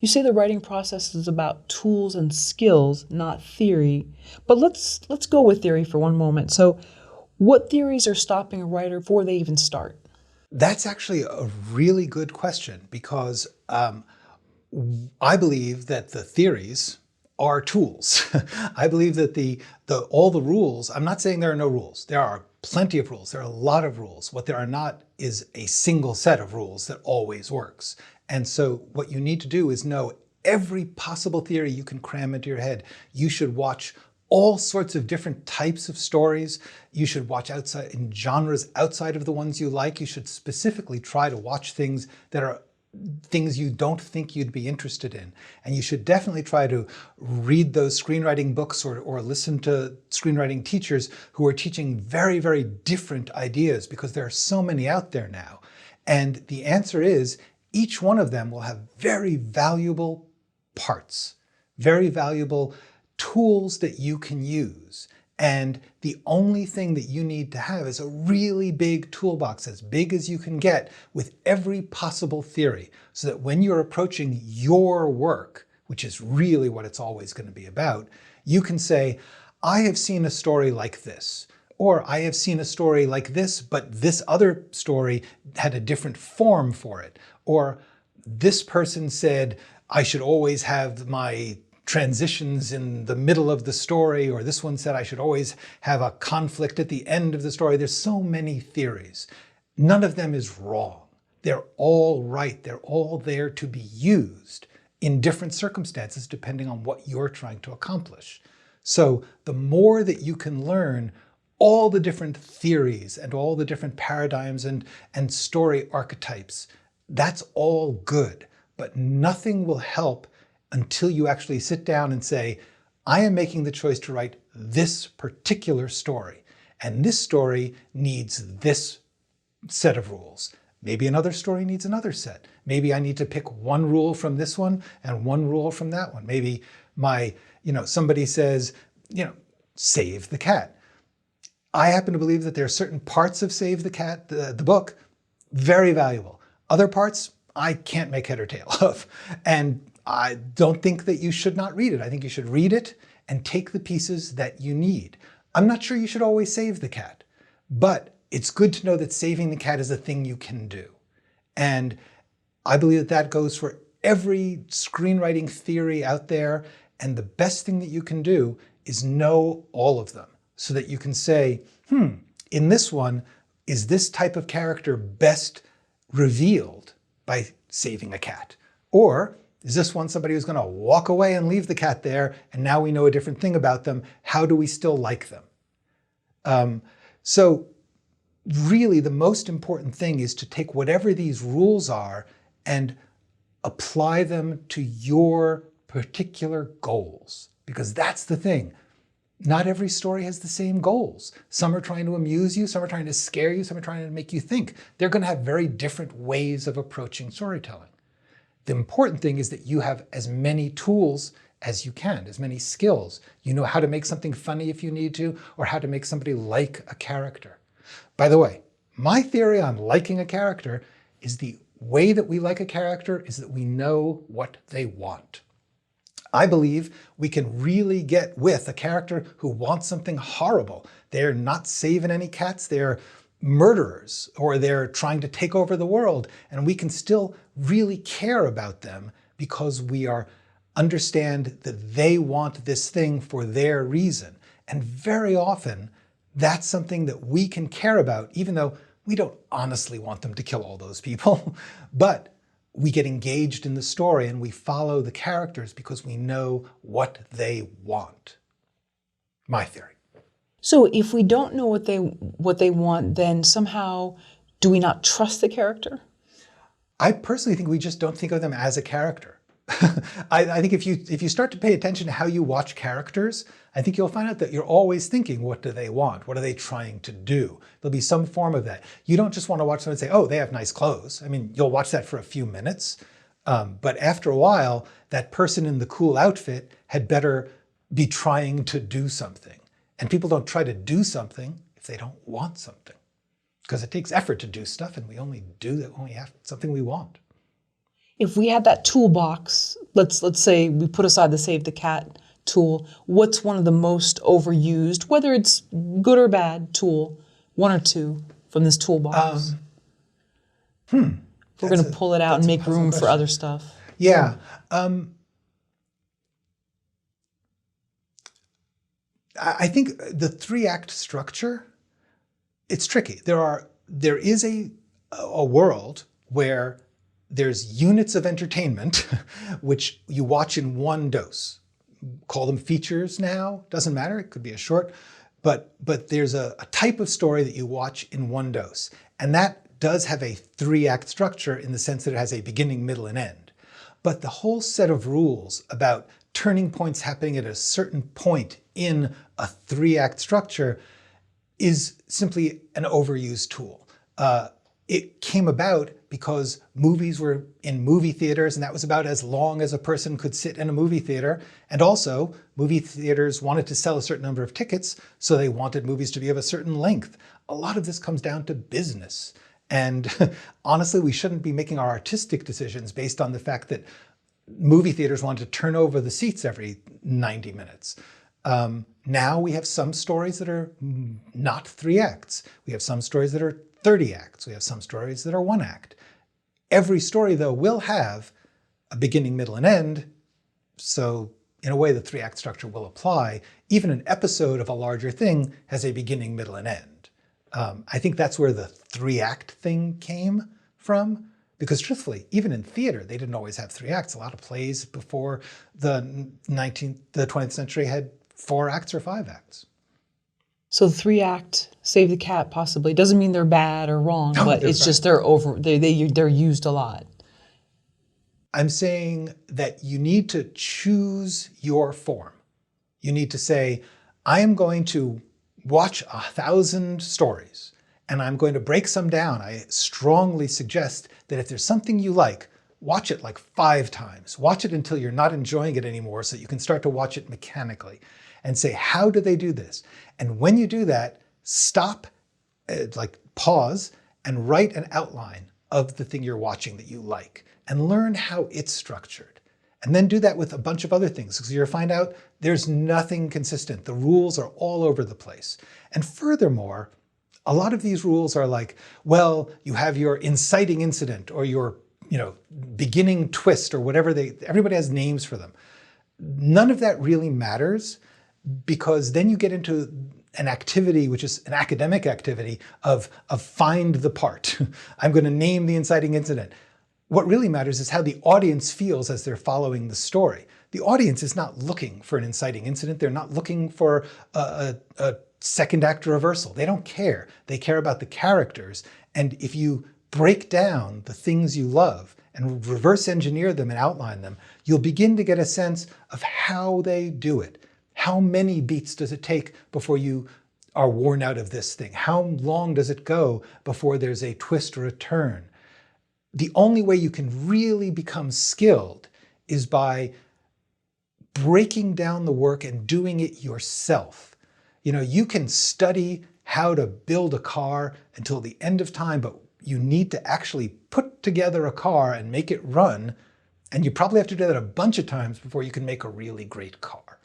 You say the writing process is about tools and skills, not theory. But let's go with theory for one moment. So, what theories are stopping a writer before they even start? That's actually a really good question because I believe that the theories are tools. I believe that all the rules, I'm not saying there are no rules. There are plenty of rules. There are a lot of rules. What there are not is a single set of rules that always works. And so what you need to do is know every possible theory you can cram into your head. You should watch all sorts of different types of stories. You should watch outside in genres outside of the ones you like. You should specifically try to watch things that are things you don't think you'd be interested in. And you should definitely try to read those screenwriting books or listen to screenwriting teachers who are teaching very, very different ideas, because there are so many out there now. And the answer is each one of them will have very valuable parts, very valuable tools that you can use. And the only thing that you need to have is a really big toolbox, as big as you can get, with every possible theory, so that when you're approaching your work, which is really what it's always going to be about, you can say, I have seen a story like this, or I have seen a story like this, but this other story had a different form for it, or this person said, I should always have my transitions in the middle of the story, or this one said I should always have a conflict at the end of the story. There's so many theories. None of them is wrong. They're all right. They're all there to be used in different circumstances depending on what you're trying to accomplish. So the more that you can learn all the different theories and all the different paradigms and story archetypes, that's all good, but nothing will help until you actually sit down and say, I am making the choice to write this particular story, and this story needs this set of rules. Maybe another story needs another set. Maybe I need to pick one rule from this one and one rule from that one. Maybe somebody says, save the cat. I happen to believe that there are certain parts of Save the Cat, the book, very valuable. Other parts, I can't make head or tail of. And I don't think that you should not read it. I think you should read it and take the pieces that you need. I'm not sure you should always save the cat, but it's good to know that saving the cat is a thing you can do. And I believe that that goes for every screenwriting theory out there. And the best thing that you can do is know all of them so that you can say, in this one, is this type of character best revealed by saving a cat? Or is this one somebody who's going to walk away and leave the cat there, and now we know a different thing about them? How do we still like them? So really the most important thing is to take whatever these rules are and apply them to your particular goals, because that's the thing. Not every story has the same goals. Some are trying to amuse you, some are trying to scare you, some are trying to make you think. They're going to have very different ways of approaching storytelling. The important thing is that you have as many tools as you can, as many skills. You know how to make something funny if you need to, or how to make somebody like a character. By the way, my theory on liking a character is the way that we like a character is that we know what they want. I believe we can really get with a character who wants something horrible. They're not saving any cats, they're murderers, or they're trying to take over the world, and we can still really care about them because we understand that they want this thing for their reason. And very often, that's something that we can care about, even though we don't honestly want them to kill all those people. But we get engaged in the story and we follow the characters because we know what they want. My theory. So if we don't know what they want, then somehow do we not trust the character? I personally think we just don't think of them as a character. I think if you start to pay attention to how you watch characters, I think you'll find out that you're always thinking, what do they want? What are they trying to do? There'll be some form of that. You don't just want to watch someone and say, oh, they have nice clothes. I mean, you'll watch that for a few minutes, but after a while, that person in the cool outfit had better be trying to do something. And people don't try to do something if they don't want something, because it takes effort to do stuff, and we only do that when we have something we want. If we had that toolbox, let's say we put aside the Save the Cat tool, what's one of the most overused, whether it's good or bad tool, one or two from this toolbox? We're going to pull it out and make room for other stuff. Yeah. I think the 3-act structure, it's tricky. There is a world where there's units of entertainment which you watch in one dose. Call them features now, doesn't matter, it could be a short, but there's a type of story that you watch in one dose. And that does have a 3-act structure in the sense that it has a beginning, middle, and end. But the whole set of rules about turning points happening at a certain point in a 3-act structure is simply an overused tool. It came about because movies were in movie theaters, and that was about as long as a person could sit in a movie theater. And also, movie theaters wanted to sell a certain number of tickets, so they wanted movies to be of a certain length. A lot of this comes down to business. And honestly, we shouldn't be making our artistic decisions based on the fact that movie theaters wanted to turn over the seats every 90 minutes. Now we have some stories that are not 3 acts. We have some stories that are 30 acts. We have some stories that are 1 act. Every story, though, will have a beginning, middle, and end. So in a way, the 3-act structure will apply. Even an episode of a larger thing has a beginning, middle, and end. I think that's where the 3-act thing came from. Because truthfully, even in theater, they didn't always have 3 acts. A lot of plays before the 20th century had 4 acts or 5 acts. So the 3-act Save the Cat possibly doesn't mean they're bad or wrong, but it's just they're used a lot. I'm saying that you need to choose your form. You need to say, I am going to watch 1,000 stories and I'm going to break some down. I strongly suggest that if there's something you like, watch it like 5 times. Watch it until you're not enjoying it anymore so that you can start to watch it mechanically and say, how do they do this? And when you do that, stop, pause, and write an outline of the thing you're watching that you like and learn how it's structured. And then do that with a bunch of other things because you'll find out there's nothing consistent. The rules are all over the place. And furthermore, a lot of these rules are like, well, you have your inciting incident or your beginning twist or whatever everybody has names for them. None of that really matters because then you get into an activity, which is an academic activity of find the part. I'm going to name the inciting incident. What really matters is how the audience feels as they're following the story. The audience is not looking for an inciting incident. They're not looking for a second act reversal. They don't care. They care about the characters. And if you break down the things you love and reverse engineer them and outline them, you'll begin to get a sense of how they do it. How many beats does it take before you are worn out of this thing? How long does it go before there's a twist or a turn? The only way you can really become skilled is by breaking down the work and doing it yourself. You can study how to build a car until the end of time, but you need to actually put together a car and make it run. And you probably have to do that a bunch of times before you can make a really great car.